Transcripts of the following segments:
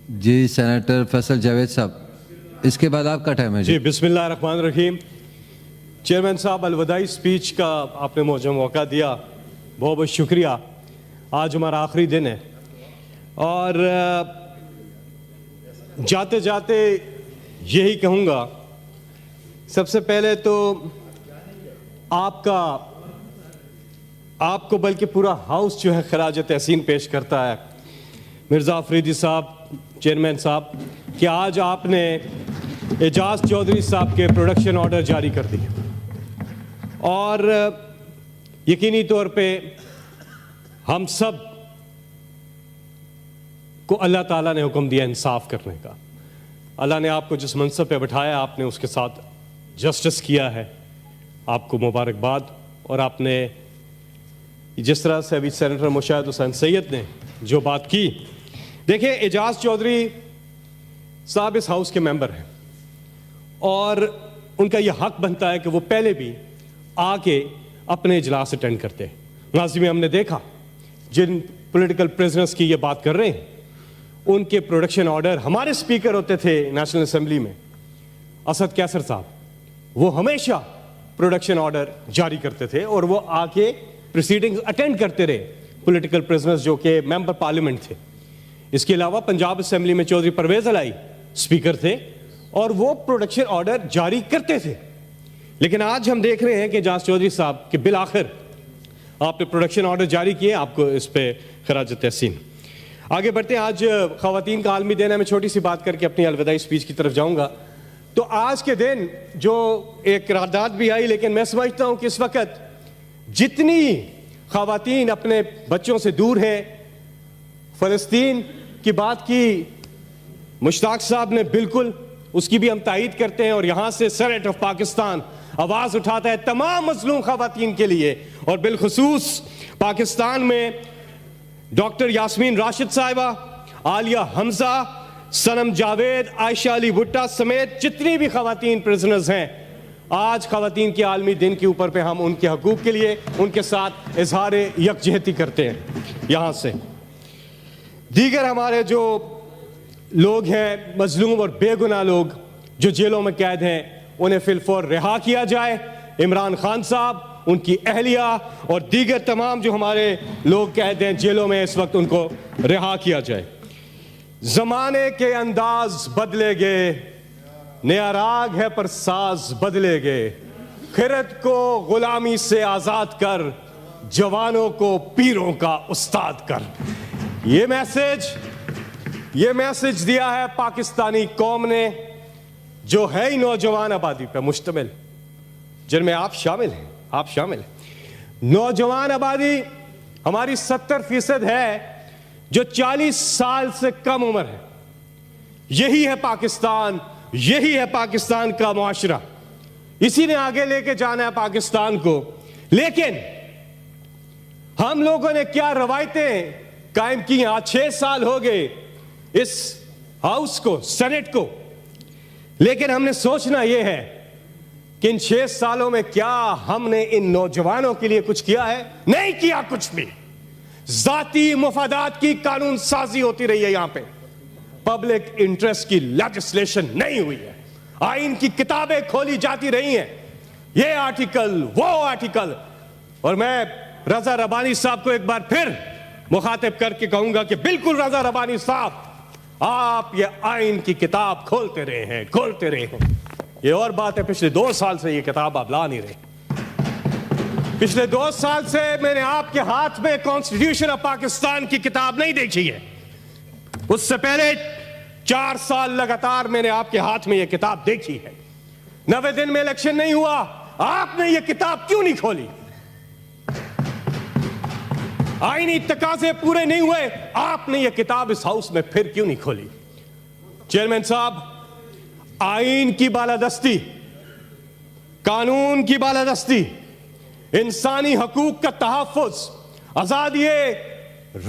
جی senator Faisal Javed صاحب، اس کے بعد آپ کا ٹائم ہے. جی بسم اللہ الرحمن الرحیم. چیئرمین صاحب، الوداعی سپیچ کا آپ نے مجھے موقع دیا، بہت بہت شکریہ. آج ہمارا آخری دن ہے اور جاتے جاتے یہی کہوں گا، سب سے پہلے تو آپ کو بلکہ پورا ہاؤس جو ہے خراج تحسین پیش کرتا ہے. مرزا افریدی صاحب، چیئرمین صاحب، کہ آج آپ نے اعجاز چودھری صاحب کے پروڈکشن آرڈر جاری کر دی اور یقینی طور پہ ہم سب کو اللہ تعالیٰ نے حکم دیا انصاف کرنے کا. اللہ نے آپ کو جس منصب پہ بٹھایا، آپ نے اس کے ساتھ جسٹس کیا ہے. آپ کو مبارکباد. اور آپ نے جس طرح سے ابھی سینیٹر مشاہد حسین سید نے جو بات کی، دیکھیں اعجاز چودھری صاحب اس ہاؤس کے ممبر ہیں اور ان کا یہ حق بنتا ہے کہ وہ پہلے بھی آ کے اپنے اجلاس اٹینڈ کرتے ہیں. ماضی میں ہم نے دیکھا جن پولیٹیکل پریزنرز کی یہ بات کر رہے ہیں، ان کے پروڈکشن آرڈر، ہمارے سپیکر ہوتے تھے نیشنل اسمبلی میں اسد کیسر صاحب، وہ ہمیشہ پروڈکشن آرڈر جاری کرتے تھے اور وہ آ کے پروسیڈنگز اٹینڈ کرتے رہے، پولیٹیکل پریزنرز جو کہ ممبر پارلیمنٹ تھے. اس کے علاوہ پنجاب اسمبلی میں چودھری پرویز الہی سپیکر تھے اور وہ پروڈکشن آرڈر جاری کرتے تھے. لیکن آج ہم دیکھ رہے ہیں کہ اعجاز چودھری صاحب کہ بالآخر آپ نے پروڈکشن آرڈر جاری کیے، آپ کو اس پہ خراج تحسین. آگے بڑھتے ہیں. آج خواتین کا عالمی دن ہے. میں چھوٹی سی بات کر کے اپنی الوداعی سپیچ کی طرف جاؤں گا. تو آج کے دن جو ایک قرارداد بھی آئی، لیکن میں سمجھتا ہوں کہ اس وقت جتنی خواتین اپنے بچوں سے دور ہیں، فلسطین کی بات کی مشتاق صاحب نے، بالکل اس کی بھی ہم تائید کرتے ہیں اور یہاں سے سینیٹ آف پاکستان آواز اٹھاتا ہے تمام مظلوم خواتین کے لیے، اور بالخصوص پاکستان میں ڈاکٹر یاسمین راشد صاحبہ، عالیہ حمزہ، صنم جاوید، عائشہ علی بھٹہ سمیت جتنی بھی خواتین پرزنرز ہیں. آج خواتین کے عالمی دن کے اوپر پہ ہم ان کے حقوق کے لیے ان کے ساتھ اظہار یکجہتی کرتے ہیں. یہاں سے دیگر ہمارے جو لوگ ہیں، مظلوم اور بے گناہ لوگ جو جیلوں میں قید ہیں، انہیں فی الفور رہا کیا جائے. عمران خان صاحب، ان کی اہلیہ اور دیگر تمام جو ہمارے لوگ قید ہیں جیلوں میں اس وقت، ان کو رہا کیا جائے. زمانے کے انداز بدلے گئے، نیا راگ ہے پر ساز بدلے گئے. خرد کو غلامی سے آزاد کر، جوانوں کو پیروں کا استاد کر. یہ میسج دیا ہے پاکستانی قوم نے، جو ہے ہی نوجوان آبادی پہ مشتمل، جن میں آپ شامل ہیں. نوجوان آبادی ہماری 70% ہے جو 40 سال سے کم عمر ہے. یہی ہے پاکستان، یہی ہے پاکستان کا معاشرہ. اسی نے آگے لے کے جانا ہے پاکستان کو. لیکن ہم لوگوں نے کیا روایتیں قائم کی ہیں. 6 سال ہو گئے اس ہاؤس کو، سینٹ کو، لیکن ہم نے سوچنا یہ ہے کہ ان 6 سالوں میں کیا ہم نے ان نوجوانوں کے لیے کچھ کیا ہے؟ نہیں کیا کچھ بھی. ذاتی مفادات کی قانون سازی ہوتی رہی ہے. یہاں پہ پبلک انٹرسٹ کی لیجسلیشن نہیں ہوئی ہے. آئین کی کتابیں کھولی جاتی رہی ہیں، یہ آرٹیکل، وہ آرٹیکل. اور میں رضا ربانی صاحب کو ایک بار پھر مخاطب کر کے کہوں گا کہ بالکل رضا ربانی صاحب، آپ یہ آئین کی کتاب کھولتے رہے ہیں. یہ اور بات ہے پچھلے 2 سال سے یہ کتاب آپ لا نہیں رہے. پچھلے 2 سال سے میں نے آپ کے ہاتھ میں کانسٹیٹیوشن آف پاکستان کی کتاب نہیں دیکھی ہے. اس سے پہلے 4 سال لگاتار میں نے آپ کے ہاتھ میں یہ کتاب دیکھی ہے. 90 دن میں الیکشن نہیں ہوا، آپ نے یہ کتاب کیوں نہیں کھولی؟ آئینی تقاضے پورے نہیں ہوئے، آپ نے یہ کتاب اس ہاؤس میں پھر کیوں نہیں کھولی؟ چیئرمین صاحب، آئین کی بالادستی، قانون کی بالادستی، انسانی حقوق کا تحفظ، آزادی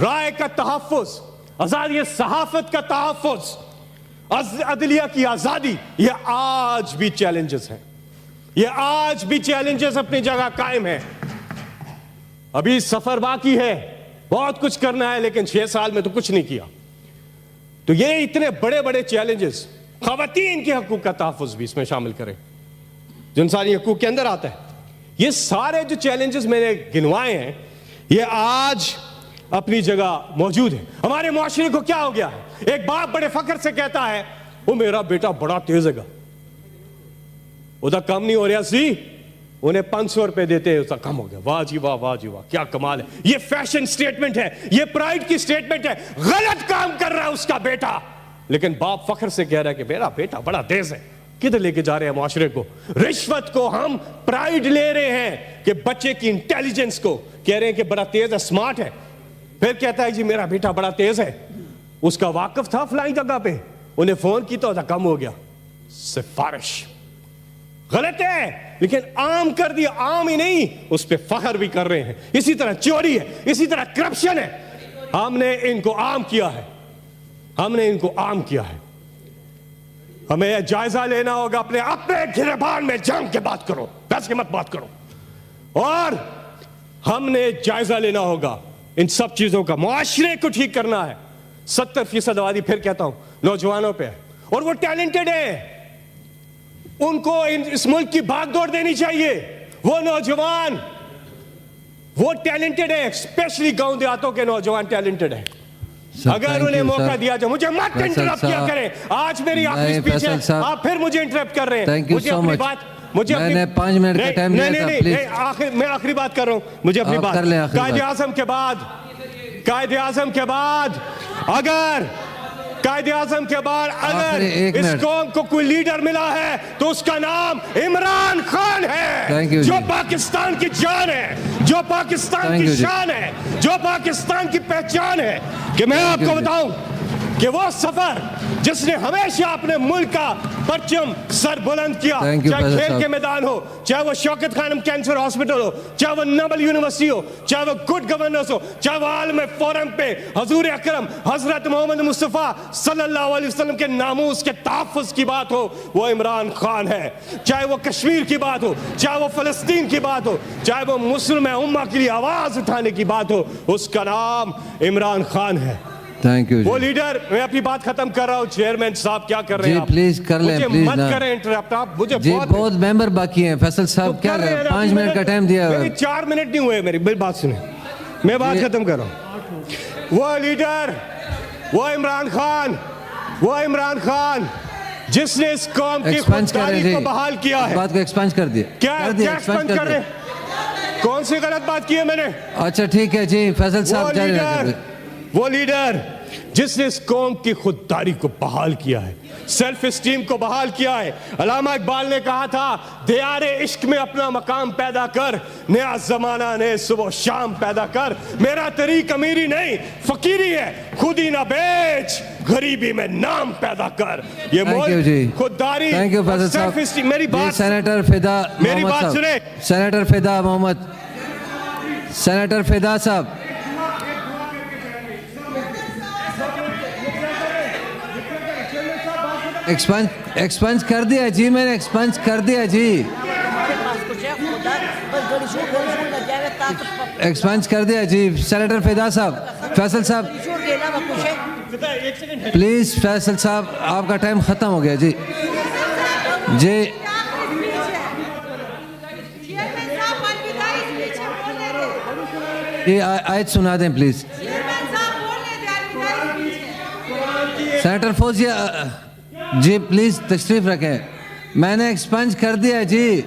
رائے کا تحفظ، آزادی صحافت کا تحفظ، عدلیہ کی آزادی، یہ آج بھی چیلنجز ہیں. یہ آج بھی چیلنجز اپنی جگہ قائم ہیں. ابھی سفر باقی ہے، بہت کچھ کرنا ہے، لیکن 6 سال میں تو کچھ نہیں کیا. تو یہ اتنے بڑے بڑے چیلنجز، خواتین کے حقوق کا تحفظ بھی اس میں شامل کریں جو انسانی حقوق کے اندر آتا ہے. یہ سارے جو چیلنجز میں نے گنوائے ہیں یہ آج اپنی جگہ موجود ہیں. ہمارے معاشرے کو کیا ہو گیا ہے؟ ایک باپ بڑے فخر سے کہتا ہے وہ میرا بیٹا بڑا تیز ہے گا، ادھر کم نہیں ہو رہا سی، انہیں 500 روپے دیتے ہیں، اس کا کم ہو گیا. واہ جی واہ، واہ جی واہ، کیا کمال ہے. یہ فیشن سٹیٹمنٹ ہے، یہ پرائیڈ کی سٹیٹمنٹ ہے. غلط کام کر رہا ہے اس کا بیٹا، لیکن باپ فخر سے کہہ رہا ہے کہ میرا بیٹا بڑا تیز ہے. کدھر لے کے جا رہے ہیں معاشرے کو؟ رشوت کو ہم پرائیڈ لے رہے ہیں کہ بچے کی انٹیلیجنس کو کہہ رہے ہیں کہ بڑا تیز ہے، سمارٹ ہے. پھر کہتا ہے جی میرا بیٹا بڑا تیز ہے. اس کا واقف تھا فلائنگ جگہ پہ، انہیں فون کی تو کم ہو گیا. سفارش غلط ہے، لیکن عام کر دیا. عام ہی نہیں، اس پہ فخر بھی کر رہے ہیں. اسی طرح چوری ہے، اسی طرح کرپشن ہے. ہم نے ان کو عام کیا ہے، ہم نے ان کو عام کیا ہے. ہمیں جائزہ لینا ہوگا، اپنے گریبان میں جنگ کے بات کرو، پیسے مت بات کرو. اور ہم نے جائزہ لینا ہوگا ان سب چیزوں کا. معاشرے کو ٹھیک کرنا ہے. 70% آبادی، پھر کہتا ہوں، نوجوانوں پہ ہے، اور وہ ٹیلنٹڈ ہے. ان کو اس ملک کی بھاگ دوڑ دینی چاہیے. وہ نوجوان وہ ٹیلنٹڈ ہے، اسپیشلی گاؤں دیہاتوں کے نوجوان ٹیلنٹڈ ہیں. اگر انہیں موقع دیا جائے. مجھے مت انٹرپٹ کیا کریں، آج میری آخری سپیچ ہے، آپ پھر مجھے انٹرپٹ کر رہے ہیں. مجھے اپنی بات، میں نے 5 منٹ کا ٹائم دیا تھا، پلیز. میں آخری بات کر رہا ہوں، مجھے اپنی بات. قائد اعظم کے بعد اگر اس قوم کو کوئی لیڈر ملا ہے تو اس کا نام عمران خان ہے، جو پاکستان کی جان ہے، جو پاکستان کی شان ہے، جو پاکستان کی پہچان ہے. کہ میں آپ کو بتاؤں کہ وہ سفر جس نے ہمیشہ اپنے ملک کا پرچم سر بلند کیا، چاہے کھیل کے میدان ہو، چاہے وہ شوکت خانم کینسر ہاسپٹل ہو، چاہے وہ نوبل یونیورسٹی ہو، چاہے وہ گڈ گورننس ہو، چاہے وہ عالم فورم پہ حضور اکرم حضرت محمد مصطفیٰ صلی اللہ علیہ وسلم کے ناموس کے تحفظ کی بات ہو، وہ عمران خان ہے. چاہے وہ کشمیر کی بات ہو، چاہے وہ فلسطین کی بات ہو، چاہے وہ مسلم امہ کے لیے آواز اٹھانے کی بات ہو، اس کا نام عمران خان ہے. Thank you. وہ لیڈر. میں اپنی بات ختم کر رہا ہوں. چیئرمین صاحب کیا کر رہے ہیں؟ پلیز کر لیں، مجھے مت کریں انٹرپٹ. آپ مجھے بہت ممبر باقی ہیں. فیصل صاحب کیا کر رہے ہیں؟ 5 منٹ کا ٹائم دیا ہے. 4 منٹ نہیں ہوئے میری بات سنیں، میں بات ختم کر رہا ہوں. وہ لیڈر، وہ عمران خان جس نے اس قوم کی خودداری کو بحال کیا ہے. بات کو ایکسپانڈ کر دیا. کیا ایکسپانڈ کر رہے ہیں؟ کون سی غلط بات کی ہے میں نے؟ اچھا ٹھیک ہے جی، فیصل صاحب. وہ لیڈر جس نے اس قوم کی خودداری کو بحال کیا ہے، سیلف اسٹیم کو بحال کیا ہے. علامہ اقبال نے کہا تھا دیار عشق میں اپنا مقام پیدا کر، نیا زمانہ نے صبح و شام پیدا کر. میرا طریق امیری نہیں فقیری ہے، خود ہی نہ بیچ غریبی میں نام پیدا کر. یہ ملک خودداری سیلف اسٹیم. میری بات سینیٹر فدا، میری بات سنیں. سینیٹر فدا محمد، سینیٹر فدا صاحب. ایکسپنج کر دیا جی، میں نے ایکسپنج کر دیا جی، ایکسپنج کر دیا جی. سینیٹر فدا صاحب، فیصل صاحب پلیز. فیصل صاحب آپ کا ٹائم ختم ہو گیا جی. جی آیت سنا دیں please. Senator Fauzia ji please تشریف رکھیں. میں نے ایکسپنج کر دیا جی،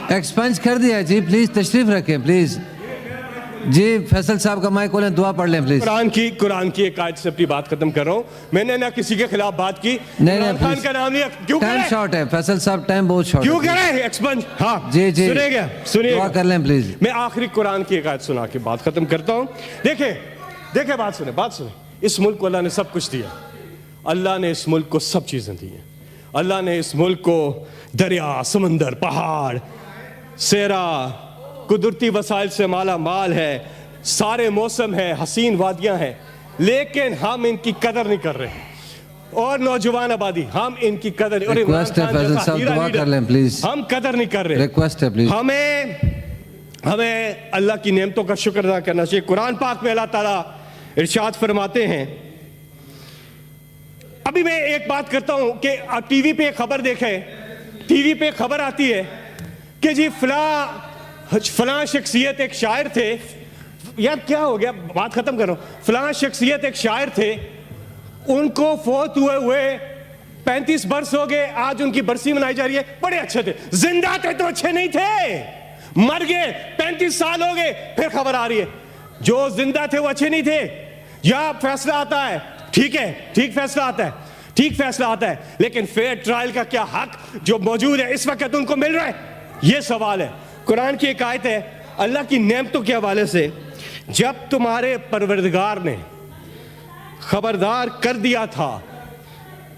ایکسپنج کر دیا جی، پلیز تشریف رکھیں پلیز جی. فیصل صاحب کا مائک کھولیں، دعا پڑھ لیں پلیز. قرآن کی ایک آیت سے اپنی بات ختم کر رہا ہوں. میں نے نہ کسی کے خلاف بات کی. نہیں خان کا نام لیا. کیوں ٹائم شارٹ ہے فیصل صاحب، ٹائم بہت شارٹ. کیوں کریں ایکسپنج؟ ہاں جی جی سنیں گے، سنیے دعا کر لیں پلیز. میں آخری قرآن کی ایک آیت سنا کے بات ختم کرتا ہوں. دیکھیں بات سنیں. اس ملک کو اللہ نے سب کچھ دیا. اللہ نے اس ملک کو سب چیزیں دی ہیں. اللہ نے اس ملک کو دریا، سمندر، پہاڑ، صحرا، قدرتی وسائل سے مالا مال ہے، سارے موسم ہے، حسین وادیاں ہیں، لیکن ہم ان کی قدر نہیں کر رہے. اور نوجوان آبادی ہم ان کی قدر نہیں. ریکویسٹ ہے فیصل صاحب دعا کر لیں پلیز. ہم قدر نہیں کر رہے. ریکویسٹ ہے پلیز. ہمیں اللہ کی نعمتوں کا شکر ادا کرنا چاہیے. قرآن پاک میں اللہ تعالیٰ ارشاد فرماتے ہیں ابھی میں ایک بات کرتا ہوں کہ آپ ٹی وی پہ ایک خبر دیکھیں, ٹی وی پہ ایک خبر آتی ہے کہ جی فلاں شخصیت ایک شاعر تھے, یار کیا ہو گیا, بات ختم کرو, فلاں شخصیت ایک شاعر تھے, ان کو فوت ہوئے 35 برس ہو گئے, آج ان کی برسی منائی جا رہی ہے, بڑے اچھے تھے, زندہ تھے تو اچھے نہیں تھے, مر گئے 35 سال ہو گئے, پھر خبر آ رہی ہے جو زندہ تھے وہ اچھے نہیں تھے. یا فیصلہ آتا ہے, ٹھیک ہے, ٹھیک فیصلہ آتا ہے, ٹھیک فیصلہ آتا ہے, لیکن فیئر ٹرائل کا کیا حق جو موجود ہے اس وقت ان کو مل رہا ہے, یہ سوال ہے. قرآن کی ایک آیت ہے اللہ کی نعمتوں کے حوالے سے, جب تمہارے پروردگار نے خبردار کر دیا تھا.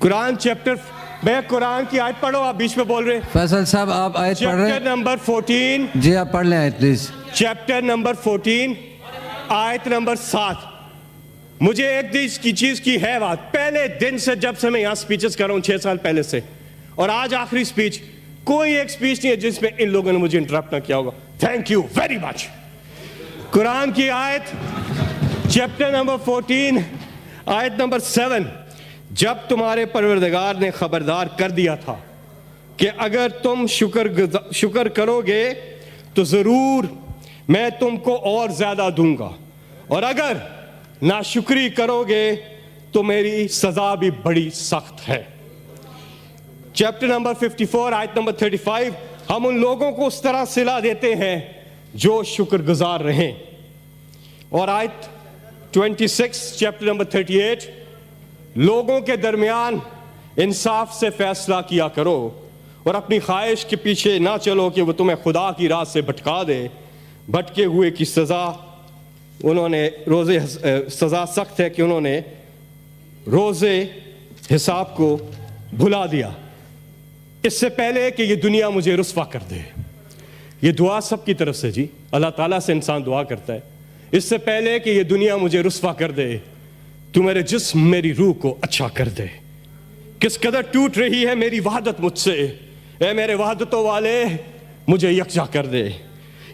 قرآن چیپٹر, میں قرآن کی آیت پڑھو, آپ بیچ میں بول رہے ہیں. فیصل صاحب آپ آیت پڑھ رہے ہیں؟ چیپٹر نمبر 14, جی آپ پڑھ لیں آیت پلیز. چیپٹر نمبر 14 آیت نمبر 7. مجھے ایک چیز کی ہے بات, پہلے دن سے جب سے میں یہاں سپیچز کر رہا ہوں 6 سال پہلے سے, اور آج آخری سپیچ, کوئی ایک سپیچ نہیں ہے جس میں ان لوگوں نے مجھے انٹرپٹ نہ کیا ہوگا. Thank you very much. Quran کی آیت چیپٹر نمبر 14 آیت نمبر 7, جب تمہارے پروردگار نے خبردار کر دیا تھا کہ اگر تم شکر کرو گے تو ضرور میں تم کو اور زیادہ دوں گا, اور اگر ناشکری کرو گے تو میری سزا بھی بڑی سخت ہے. چیپٹر نمبر 54 آیت نمبر 35, ہم ان لوگوں کو اس طرح صلہ دیتے ہیں جو شکر گزار رہیں. اور آیت 26 چیپٹر نمبر 38, لوگوں کے درمیان انصاف سے فیصلہ کیا کرو اور اپنی خواہش کے پیچھے نہ چلو کہ وہ تمہیں خدا کی راہ سے بھٹکا دے. بھٹکے ہوئے کی سزا انہوں نے سزا سخت ہے کہ انہوں نے روزے حساب کو بھلا دیا. اس سے پہلے کہ یہ دنیا مجھے رسوا کر دے, یہ دعا سب کی طرف سے, جی اللہ تعالیٰ سے انسان دعا کرتا ہے, اس سے پہلے کہ یہ دنیا مجھے رسوا کر دے تو میرے جسم میری روح کو اچھا کر دے. کس قدر ٹوٹ رہی ہے میری وحدت مجھ سے, اے میرے وحدتوں والے مجھے یکجا کر دے.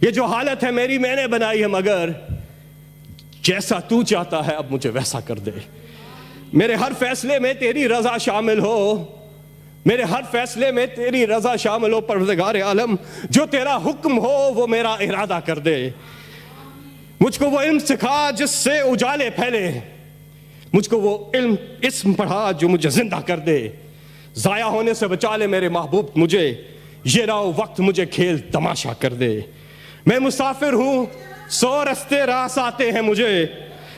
یہ جو حالت ہے میری میں نے بنائی ہے, مگر جیسا تو چاہتا ہے اب مجھے ویسا کر دے. میرے ہر فیصلے میں تیری رضا شامل ہو, میرے ہر فیصلے میں تیری رضا شامل ہو پروردگار عالم, جو تیرا حکم ہو وہ میرا ارادہ کر دے. مجھ کو وہ علم سکھا جس سے اجالے پھیلے, مجھ کو وہ علم اسم پڑھا جو مجھے زندہ کر دے. ضائع ہونے سے بچا لے میرے محبوب مجھے, یہ راہ وقت مجھے کھیل تماشا کر دے. میں مسافر ہوں 100 رستے راس آتے ہیں مجھے,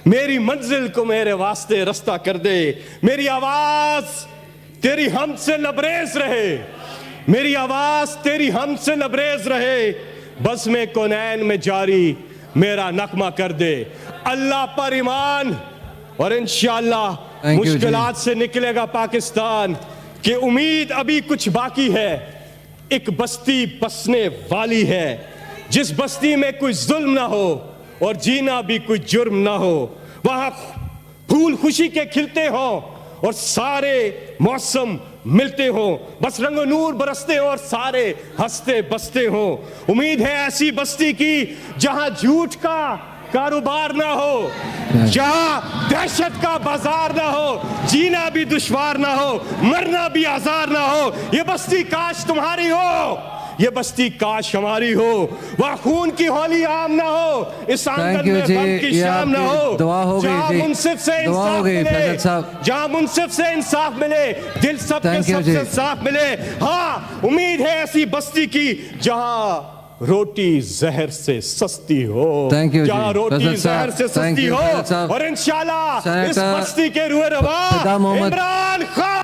میری منزل کو میرے واسطے رستہ کر دے. میری آواز تیری حمد سے لبریز رہے, میری آواز تیری حمد سے لبریز رہے, بس میں کونین میں جاری میرا نغمہ کر دے. اللہ پر ایمان, اور انشاءاللہ مشکلات سے نکلے گا پاکستان, کہ امید ابھی کچھ باقی ہے. ایک بستی بسنے والی ہے جس بستی میں کوئی ظلم نہ ہو اور جینا بھی کوئی جرم نہ ہو, وہاں پھول خوشی کے کھلتے ہوں اور سارے موسم ملتے ہوں, بس رنگ و نور برستے ہوں اور سارے ہنستے بستے ہوں. امید ہے ایسی بستی کی جہاں جھوٹ کا کاروبار نہ ہو, جہاں دہشت کا بازار نہ ہو, جینا بھی دشوار نہ ہو, مرنا بھی آزار نہ ہو. یہ بستی کاش تمہاری ہو, یہ بستی کاش ہماری ہو. وہاں خون کی ہولی عام نہ ہو, اس آنگن میں غم کی شام نہ ہو, جہاں منصف سے انصاف ملے, جہاں منصف سے انصاف ملے, دل سب کے سب سے صاف ملے. ہاں امید ہے ایسی بستی کی جہاں روٹی زہر سے سستی ہو, جہاں روٹی زہر سے سستی ہو, اور انشاءاللہ اس بستی کے روح رواں عمران خان